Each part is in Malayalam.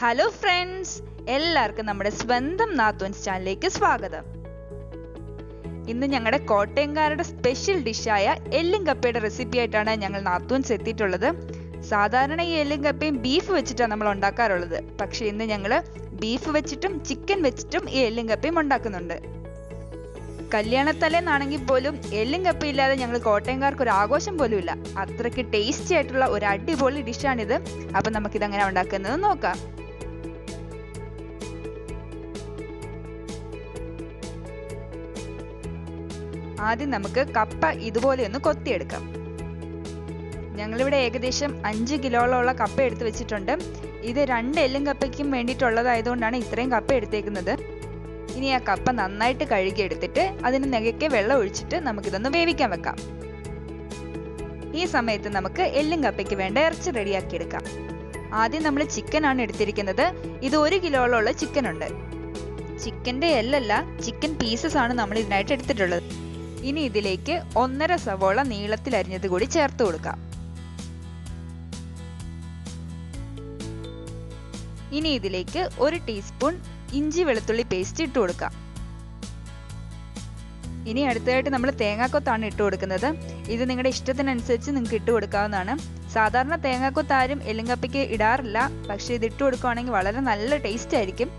ഹലോ ഫ്രണ്ട്സ്, എല്ലാവർക്കും നമ്മുടെ സ്വന്തം നാത്തൂൻസ് ചാനലിലേക്ക് സ്വാഗതം. ഇന്ന് ഞങ്ങളുടെ കോട്ടയംകാരുടെ സ്പെഷ്യൽ ഡിഷായ എല്ലും കപ്പയുടെ റെസിപ്പി ആയിട്ടാണ് ഞങ്ങൾ നാത്തൂൻസ് എത്തിയിട്ടുള്ളത്. സാധാരണ ഈ എല്ലും കപ്പയും ബീഫ് വെച്ചിട്ടാണ് നമ്മൾ ഉണ്ടാക്കാറുള്ളത്. പക്ഷെ ഇന്ന് ഞങ്ങൾ ബീഫ് വെച്ചിട്ടും ചിക്കൻ വെച്ചിട്ടും ഈ എല്ലും കപ്പയും ഉണ്ടാക്കുന്നുണ്ട്. കല്യാണത്തലേന്നാണെങ്കിൽ പോലും എല്ലും കപ്പയില്ലാതെ ഞങ്ങൾ കോട്ടയംകാർക്ക് ഒരു ആഘോഷം പോലും ഇല്ല. അത്രയ്ക്ക് ടേസ്റ്റി ആയിട്ടുള്ള ഒരു അടിപൊളി ഡിഷാണിത്. അപ്പം നമുക്കിതെങ്ങനെ ഉണ്ടാക്കുന്നത് നോക്കാം. ആദ്യം നമുക്ക് കപ്പ ഇതുപോലെ ഒന്ന് കൊത്തിയെടുക്കാം. ഞങ്ങളിവിടെ ഏകദേശം 5 കിലോളോളം കപ്പ എടുത്ത് വെച്ചിട്ടുണ്ട്. ഇത് 2 എല്ലും കപ്പയ്ക്കും വേണ്ടിയിട്ടുള്ളതായതുകൊണ്ടാണ് ഇത്രയും കപ്പ എടുത്തേക്കുന്നത്. ഇനി ആ കപ്പ നന്നായിട്ട് കഴുകിയെടുത്തിട്ട് അതിന് നികക്കെ വെള്ളം ഒഴിച്ചിട്ട് നമുക്കിതൊന്ന് വേവിക്കാൻ വെക്കാം. ഈ സമയത്ത് നമുക്ക് എല്ലും കപ്പയ്ക്ക് വേണ്ട ഇറച്ചി റെഡിയാക്കി എടുക്കാം. ആദ്യം നമ്മൾ ചിക്കൻ ആണ് എടുത്തിരിക്കുന്നത്. ഇത് 1 കിലോളോളം ചിക്കൻ ഉണ്ട്. ചിക്കൻ്റെ എല്ലല്ല, ചിക്കൻ പീസസ് ആണ് നമ്മൾ ഇതിനായിട്ട് എടുത്തിട്ടുള്ളത്. ഇനി ഇതിലേക്ക് 1.5 സവോള നീളത്തിൽ അരിഞ്ഞത് കൂടി ചേർത്ത് കൊടുക്കാം. ഇനി ഇതിലേക്ക് 1 ടീസ്പൂൺ ഇഞ്ചി വെളുത്തുള്ളി പേസ്റ്റ് ഇട്ട് കൊടുക്കാം. ഇനി അടുത്തതായിട്ട് നമ്മൾ തേങ്ങാക്കൊത്താണ് ഇട്ട് കൊടുക്കുന്നത്. ഇത് നിങ്ങളുടെ ഇഷ്ടത്തിനനുസരിച്ച് നിങ്ങൾക്ക് ഇട്ട് കൊടുക്കാവുന്നതാണ്. സാധാരണ തേങ്ങാക്കൊത്ത് ആരും എല്ലും കപ്പയ്ക്ക് ഇടാറില്ല. പക്ഷെ ഇത് ഇട്ട് കൊടുക്കുകയാണെങ്കിൽ വളരെ നല്ല ടേസ്റ്റ് ആയിരിക്കും.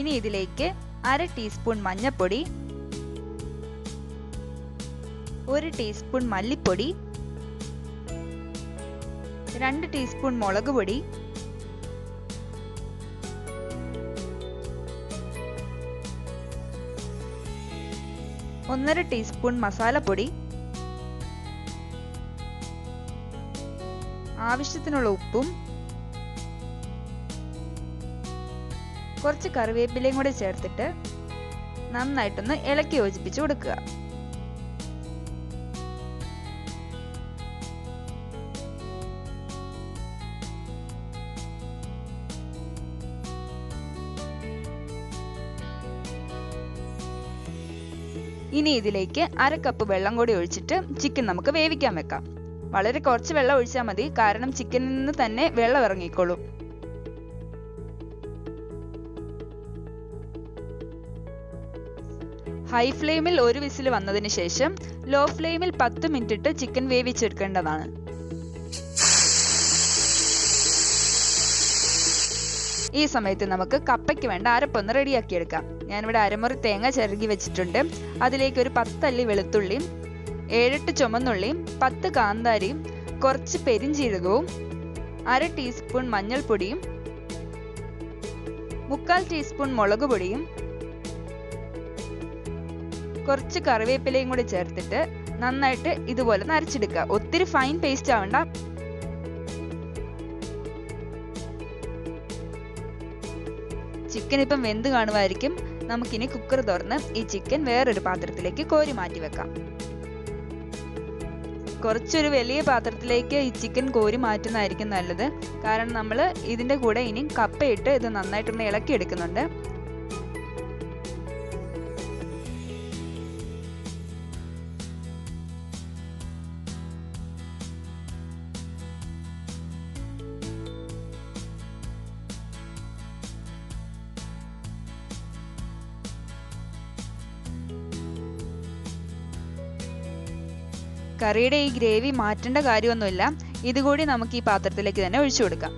ഇനി ഇതിലേക്ക് 1/2 ടീസ്പൂൺ മഞ്ഞൾപ്പൊടി, 1 ടീസ്പൂൺ മല്ലിപ്പൊടി, 2 ടീസ്പൂൺ മുളക് പൊടി, 1.5 ടീസ്പൂൺ മസാലപ്പൊടി, ആവശ്യത്തിനുള്ള ഉപ്പും കുറച്ച് കറിവേപ്പിലയും കൂടെ ചേർത്തിട്ട് നന്നായിട്ടൊന്ന് ഇളക്കി യോജിപ്പിച്ച് കൊടുക്കുക. ഇനി ഇതിലേക്ക് 1/2 കപ്പ് വെള്ളം കൂടി ഒഴിച്ചിട്ട് ചിക്കൻ നമുക്ക് വേവിക്കാൻ വെക്കാം. വളരെ കുറച്ച് വെള്ളം ഒഴിച്ചാൽ മതി, കാരണം ചിക്കനിൽ നിന്ന് തന്നെ വെള്ളം ഇറങ്ങിക്കോളും. ഹൈ ഫ്ലെയിമിൽ 1 വിസിൽ വന്നതിന് ശേഷം ലോ ഫ്ലെയിമിൽ 10 മിനിറ്റ് ഇട്ട് ചിക്കൻ വേവിച്ചെടുക്കേണ്ടതാണ്. ഈ സമയത്ത് നമുക്ക് കപ്പയ്ക്ക് വേണ്ട അരപ്പൊന്ന് റെഡിയാക്കി എടുക്കാം. ഞാനിവിടെ അരമുറി തേങ്ങ ചിരകി വെച്ചിട്ടുണ്ട്. അതിലേക്ക് ഒരു 10 അല്ലി വെളുത്തുള്ളിയും 7-8 ചുമന്നുള്ളിയും 10 കാന്താരിയും കുറച്ച് പെരിഞ്ചീരകവും 1/2 ടീസ്പൂൺ മഞ്ഞൾപ്പൊടിയും 1/4 ടീസ്പൂൺ മുളക് പൊടിയും കുറച്ച് കറിവേപ്പിലയും കൂടി ചേർത്തിട്ട് നന്നായിട്ട് ഇതുപോലെ അരച്ചെടുക്കുക. ഒത്തിരി ഫൈൻ പേസ്റ്റ് ആവണ്ട. ചിക്കൻ ഇപ്പം വെന്ത് കാണുമായിരിക്കും. നമുക്കിനി കുക്കർ തുറന്ന് ഈ ചിക്കൻ വേറൊരു പാത്രത്തിലേക്ക് കോരി മാറ്റി വെക്കാം. കുറച്ചൊരു വലിയ പാത്രത്തിലേക്ക് ഈ ചിക്കൻ കോരി മാറ്റുന്നതായിരിക്കും നല്ലത്. കാരണം നമ്മൾ ഇതിൻ്റെ കൂടെ ഇനി കപ്പയിട്ട് ഇത് നന്നായിട്ടൊന്ന് ഇളക്കി എടുക്കുന്നുണ്ട്. കറിയുടെ ഈ ഗ്രേവി മാറ്റേണ്ട കാര്യമൊന്നുമില്ല. ഇതുകൂടി നമുക്ക് ഈ പാത്രത്തിലേക്ക് തന്നെ ഒഴിച്ചു കൊടുക്കാം.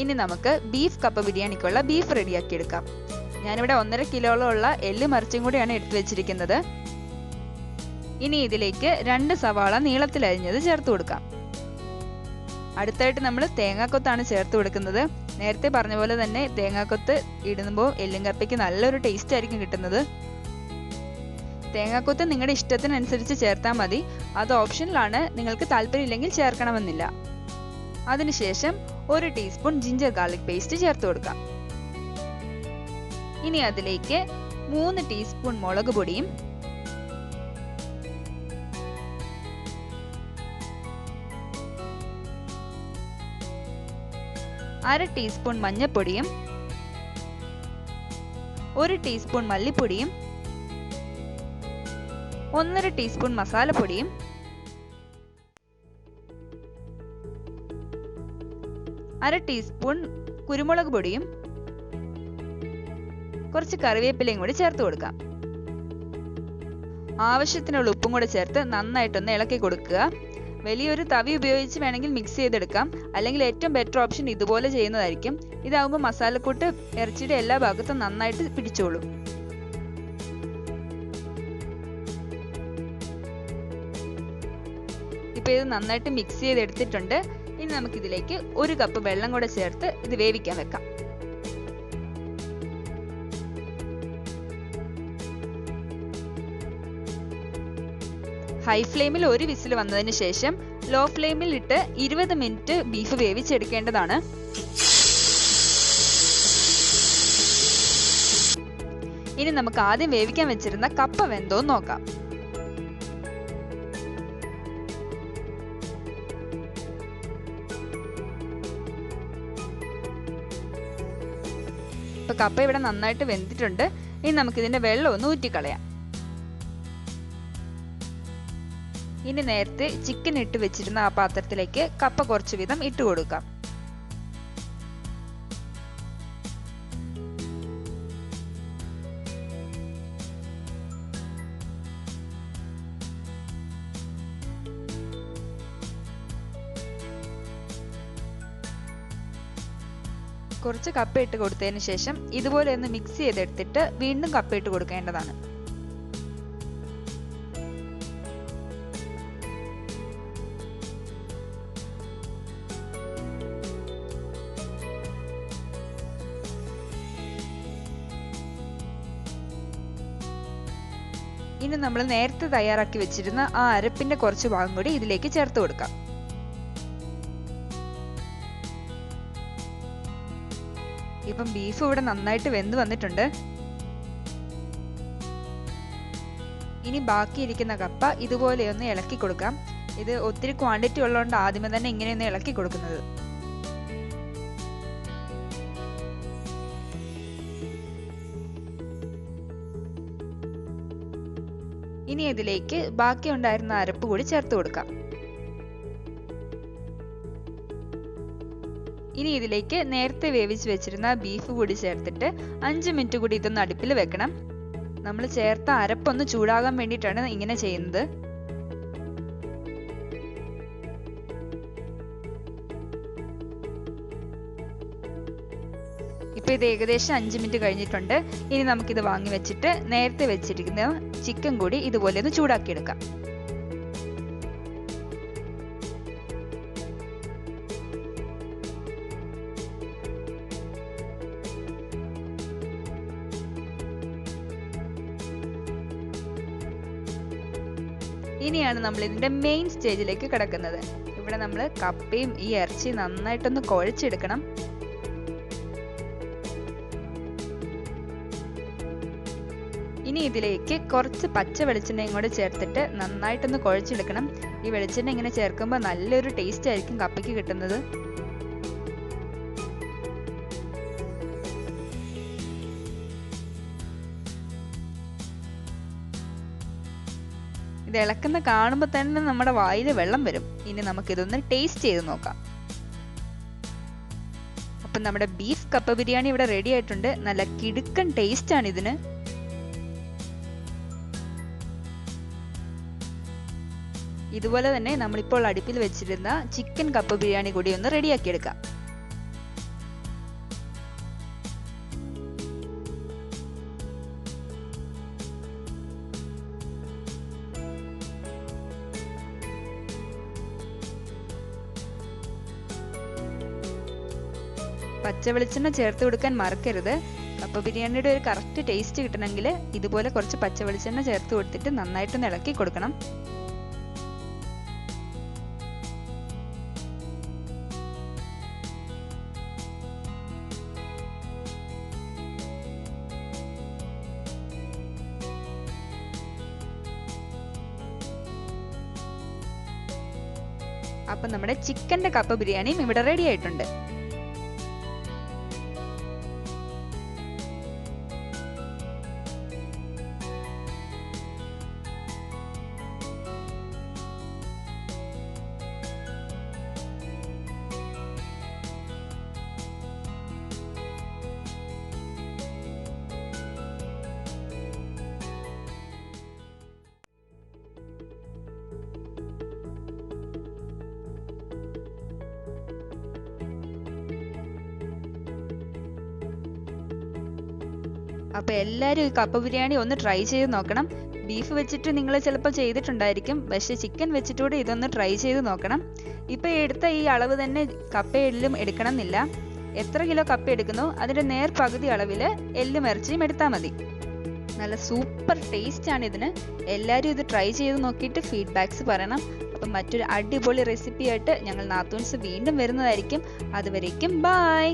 ഇനി നമുക്ക് ബീഫ് കപ്പ ബിരിയാണിക്കുള്ള ബീഫ് റെഡിയാക്കി എടുക്കാം. ഞാനിവിടെ 1.5 കിലോളം ഉള്ള എല്ലും ഇറച്ചിയും കൂടിയാണ് എടുത്തു വെച്ചിരിക്കുന്നത്. ഇനി ഇതിലേക്ക് 2 സവാള നീളത്തിൽ അരിഞ്ഞത് ചേർത്ത് കൊടുക്കാം. അടുത്തായിട്ട് നമ്മൾ തേങ്ങാക്കൊത്താണ് ചേർത്ത് കൊടുക്കുന്നത്. നേരത്തെ പറഞ്ഞ പോലെ തന്നെ തേങ്ങാക്കൊത്ത് ഇടുമ്പോൾ എല്ലും കപ്പയ്ക്ക് നല്ലൊരു ടേസ്റ്റ് ആയിരിക്കും കിട്ടുന്നത്. തേങ്ങാക്കൊത്ത് നിങ്ങളുടെ ഇഷ്ടത്തിനനുസരിച്ച് ചേർത്താൽ മതി. അത് ഓപ്ഷനിലാണ്, നിങ്ങൾക്ക് താല്പര്യമില്ലെങ്കിൽ ചേർക്കണമെന്നില്ല. അതിനുശേഷം 1 ടീസ്പൂൺ ജിഞ്ചർ ഗാർലിക് പേസ്റ്റ് ചേർത്ത് കൊടുക്കാം. ഇനി അതിലേക്ക് 3 ടീസ്പൂൺ മുളക് പൊടിയും 1 1/2 ടീസ്പൂൺ മഞ്ഞൾപ്പൊടിയും 1 ടീസ്പൂൺ മല്ലിപ്പൊടിയും 1/2 ടീസ്പൂൺ മസാലപ്പൊടിയും 1/2 ടീസ്പൂൺ കുരുമുളക് പൊടിയും കുറച്ച് കറിവേപ്പിലയും കൂടി ചേർത്ത് കൊടുക്കാം. ആവശ്യത്തിനുള്ള ഉപ്പും കൂടെ ചേർത്ത് നന്നായിട്ടൊന്ന് ഇളക്കി കൊടുക്കുക. വലിയൊരു തവി ഉപയോഗിച്ച് വേണമെങ്കിൽ മിക്സ് ചെയ്തെടുക്കാം, അല്ലെങ്കിൽ ഏറ്റവും ബെറ്റർ ഓപ്ഷൻ ഇതുപോലെ ചെയ്യുന്നതായിരിക്കും. ഇതാവുമ്പോൾ മസാലക്കൂട്ട് ഇറച്ചിയുടെ എല്ലാ ഭാഗത്തും നന്നായിട്ട് പിടിച്ചോളും. ഇപ്പോൾ ഇത് നന്നായിട്ട് മിക്സ് ചെയ്തെടുത്തിട്ടുണ്ട്. ഇനി നമുക്കിതിലേക്ക് 1 കപ്പ് വെള്ളം കൂടെ ചേർത്ത് ഇത് വേവിക്കാൻ വെക്കാം. ഹൈ ഫ്ലെയിമിൽ 1 വിസിൽ വന്നതിന് ശേഷം ലോ ഫ്ലെയിമിൽ ഇട്ട് 20 മിനിറ്റ് ബീഫ് വേവിച്ചെടുക്കേണ്ടതാണ്. ഇനി നമുക്ക് ആദ്യം വേവിക്കാൻ വെച്ചിരുന്ന കപ്പ വെന്തോന്ന് നോക്കാം. ഇപ്പൊ കപ്പ ഇവിടെ നന്നായിട്ട് വെന്തിട്ടുണ്ട്. ഇനി നമുക്കിതിന്റെ വെള്ളം ഒന്ന് ഊറ്റിക്കളയാം. ഇനി നേരത്തെ ചിക്കൻ ഇട്ട് വെച്ചിരുന്ന ആ പാത്രത്തിലേക്ക് കപ്പ കുറച്ച് വീതം ഇട്ട് കൊടുക്കാം. കുറച്ച് കപ്പ ഇട്ട് കൊടുത്തതിന് ശേഷം ഇതുപോലെ ഒന്ന് മിക്സ് ചെയ്തെടുത്തിട്ട് വീണ്ടും കപ്പ ഇട്ട് കൊടുക്കേണ്ടതാണ്. ഇനി നമ്മൾ നേരത്തെ തയ്യാറാക്കി വെച്ചിരുന്ന ആ അരപ്പിന്റെ കുറച്ച് ഭാഗം കൂടി ഇതിലേക്ക് ചേർത്ത് കൊടുക്കാം. ഇപ്പം ബീഫ് ഇവിടെ നന്നായിട്ട് വെന്ത് വന്നിട്ടുണ്ട്. ഇനി ബാക്കിയിരിക്കുന്ന കപ്പ ഇതുപോലെ ഒന്ന് ഇളക്കി കൊടുക്കാം. ഇത് ഒത്തിരി ക്വാണ്ടിറ്റി ഉള്ളതുകൊണ്ട് ആദ്യമേ തന്നെ ഇങ്ങനെയൊന്ന് ഇളക്കി കൊടുക്കുന്നത്. ഇനി ഇതിലേക്ക് ബാക്കി ഉണ്ടായിരുന്ന അരപ്പ് കൂടി ചേർത്ത് കൊടുക്കാം. ഇനി ഇതിലേക്ക് നേരത്തെ വേവിച്ച് വെച്ചിരുന്ന ബീഫ് കൂടി ചേർത്തിട്ട് 5 മിനിറ്റ് കൂടി ഇതൊന്ന് അടുപ്പിൽ വെക്കണം. നമ്മൾ ചേർത്ത അരപ്പൊന്ന് ചൂടാകാൻ വേണ്ടിയിട്ടാണ് ഇങ്ങനെ ചെയ്യുന്നത്. ഇപ്പൊ ഇത് ഏകദേശം 5 മിനിറ്റ് കഴിഞ്ഞിട്ടുണ്ട്. ഇനി നമുക്കിത് വാങ്ങി വെച്ചിട്ട് നേരത്തെ വെച്ചിരിക്കുന്ന ചിക്കൻ കൂടി ഇതുപോലെ ഒന്ന് ചൂടാക്കിയെടുക്കാം. ഇനിയാണ് നമ്മൾ ഇതിന്റെ മെയിൻ സ്റ്റേജിലേക്ക് കിടക്കുന്നത്. ഇവിടെ നമ്മൾ കപ്പയും ഈ ഇറച്ചി നന്നായിട്ടൊന്ന് കുഴച്ചെടുക്കണം. ഇനി ഇതിലേക്ക് കുറച്ച് പച്ച വെളിച്ചെണ്ണയും കൂടെ ചേർത്തിട്ട് നന്നായിട്ടൊന്ന് കുഴച്ചെടുക്കണം. ഈ വെളിച്ചെണ്ണ ഇങ്ങനെ ചേർക്കുമ്പോൾ നല്ലൊരു ടേസ്റ്റ് ആയിരിക്കും കപ്പയ്ക്ക് കിട്ടുന്നത്. ഇത് ഇളക്കുന്ന കാണുമ്പോൾ തന്നെ നമ്മുടെ വായിൽ വെള്ളം വരും. ഇനി നമുക്കിതൊന്ന് ടേസ്റ്റ് ചെയ്ത് നോക്കാം. അപ്പം നമ്മുടെ ബീഫ് കപ്പ ബിരിയാണി ഇവിടെ റെഡി ആയിട്ടുണ്ട്. നല്ല കിടുക്കൻ ടേസ്റ്റ് ആണ് ഇതിന്. ഇതുപോലെ തന്നെ നമ്മളിപ്പോൾ അടുപ്പിൽ വെച്ചിരുന്ന ചിക്കൻ കപ്പ ബിരിയാണി കൂടി ഒന്ന് റെഡിയാക്കി എടുക്കാം. പച്ച വെളിച്ചെണ്ണ ചേർത്ത് കൊടുക്കാൻ മറക്കരുത്. കപ്പ ബിരിയാണിയുടെ ഒരു കറക്റ്റ് ടേസ്റ്റ് കിട്ടണമെങ്കിൽ ഇതുപോലെ കുറച്ച് പച്ച വെളിച്ചെണ്ണ ചേർത്ത് കൊടുത്തിട്ട് നന്നായിട്ടൊന്ന് ഇളക്കി കൊടുക്കണം. അപ്പം നമ്മുടെ ചിക്കൻ്റെ കപ്പ ബിരിയാണിയും ഇവിടെ റെഡി ആയിട്ടുണ്ട്. അപ്പോൾ എല്ലാവരും ഈ കപ്പ ബിരിയാണി ഒന്ന് ട്രൈ ചെയ്ത് നോക്കണം. ബീഫ് വെച്ചിട്ട് നിങ്ങൾ ചിലപ്പോൾ ചെയ്തിട്ടുണ്ടായിരിക്കും, പക്ഷേ ചിക്കൻ വെച്ചിട്ടൂടെ ഇതൊന്ന് ട്രൈ ചെയ്ത് നോക്കണം. ഇപ്പോൾ എടുത്ത ഈ അളവ് തന്നെ കപ്പ എല്ലും എടുക്കണം എന്നില്ല. എത്ര കിലോ കപ്പ എടുക്കുന്നു അതിൻ്റെ നേർ പകുതി അളവിൽ എല്ലും ഇറച്ചിയും എടുത്താൽ മതി. നല്ല സൂപ്പർ ടേസ്റ്റാണ് ഇതിന്. എല്ലാവരും ഇത് ട്രൈ ചെയ്ത് നോക്കിയിട്ട് ഫീഡ്ബാക്ക്സ് പറയണം. അപ്പം മറ്റൊരു അടിപൊളി റെസിപ്പി ആയിട്ട് ഞങ്ങൾ നാത്തൂൻസ് വീണ്ടും വരുന്നതായിരിക്കും. അതുവരേക്കും ബൈ.